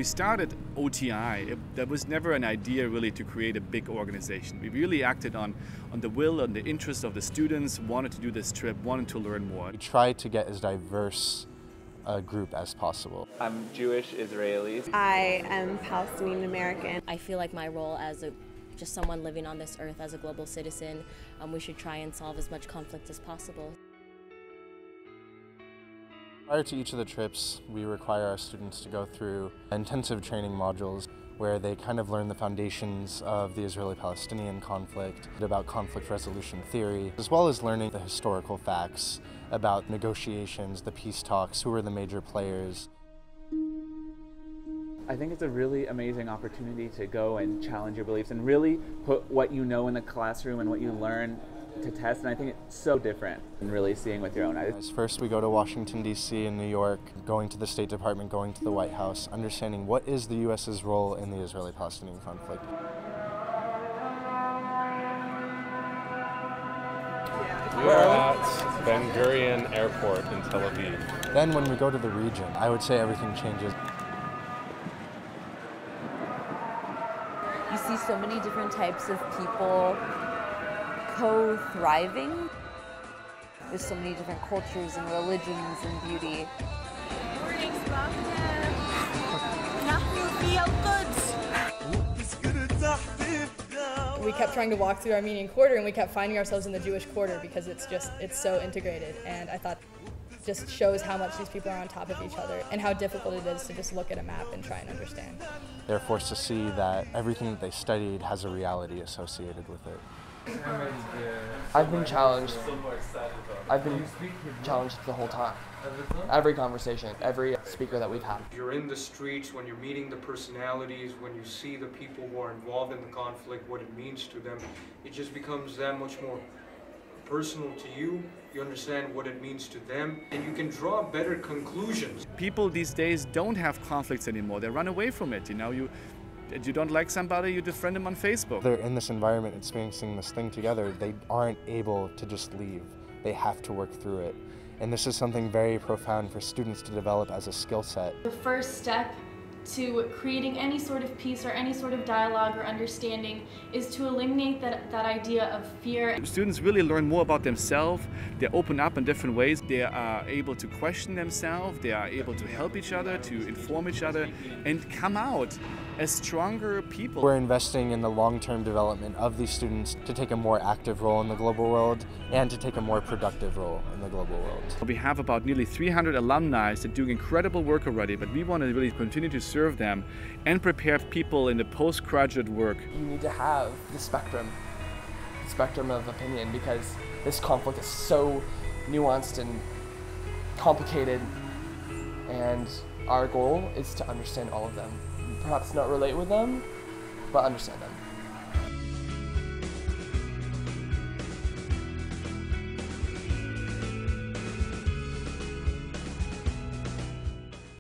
we started OTI, there was never an idea really to create a big organization. We really acted on the will and the interest of the students, wanted to do this trip, wanted to learn more. We tried to get as diverse a group as possible. I'm Jewish Israeli. I am Palestinian American. I feel like my role as just someone living on this earth as a global citizen, we should try and solve as much conflict as possible. Prior to each of the trips, we require our students to go through intensive training modules where they kind of learn the foundations of the Israeli-Palestinian conflict, about conflict resolution theory, as well as learning the historical facts about negotiations, the peace talks, who are the major players. I think it's a really amazing opportunity to go and challenge your beliefs and really put what you know in the classroom and what you learn to test, and I think it's so different than really seeing with your own eyes. First we go to Washington, D.C. and New York, going to the State Department, going to the White House, understanding what is the U.S.'s role in the Israeli-Palestinian conflict. We're at Ben Gurion Airport in Tel Aviv. Then when we go to the region, I would say everything changes. You see so many different types of people co-thriving. There's so many different cultures and religions and beauty. We kept trying to walk through Armenian Quarter and we kept finding ourselves in the Jewish Quarter because it's so integrated, and I thought it just shows how much these people are on top of each other and how difficult it is to just look at a map and try and understand. They're forced to see that everything that they studied has a reality associated with it. I've been challenged. I've been challenged the whole time. Every conversation, every speaker that we've had. You're in the streets, when you're meeting the personalities, when you see the people who are involved in the conflict, what it means to them, it just becomes that much more personal to you. You understand what it means to them, and you can draw better conclusions. People these days don't have conflicts anymore. They run away from it. You know, you don't like somebody, you defriend them on Facebook. They're in this environment experiencing this thing together. They aren't able to just leave. They have to work through it. And this is something very profound for students to develop as a skill set. The first step to creating any sort of peace or any sort of dialogue or understanding is to eliminate that idea of fear. Students really learn more about themselves. They open up in different ways. They are able to question themselves. They are able to help each other, to inform each other, and come out as stronger people. We're investing in the long-term development of these students to take a more active role in the global world and to take a more productive role in the global world. We have about nearly 300 alumni that do incredible work already, but we want to really continue to serve them and prepare people in the postgraduate work. You need to have the spectrum of opinion, because this conflict is so nuanced and complicated, and our goal is to understand all of them. Perhaps not relate with them, but understand them.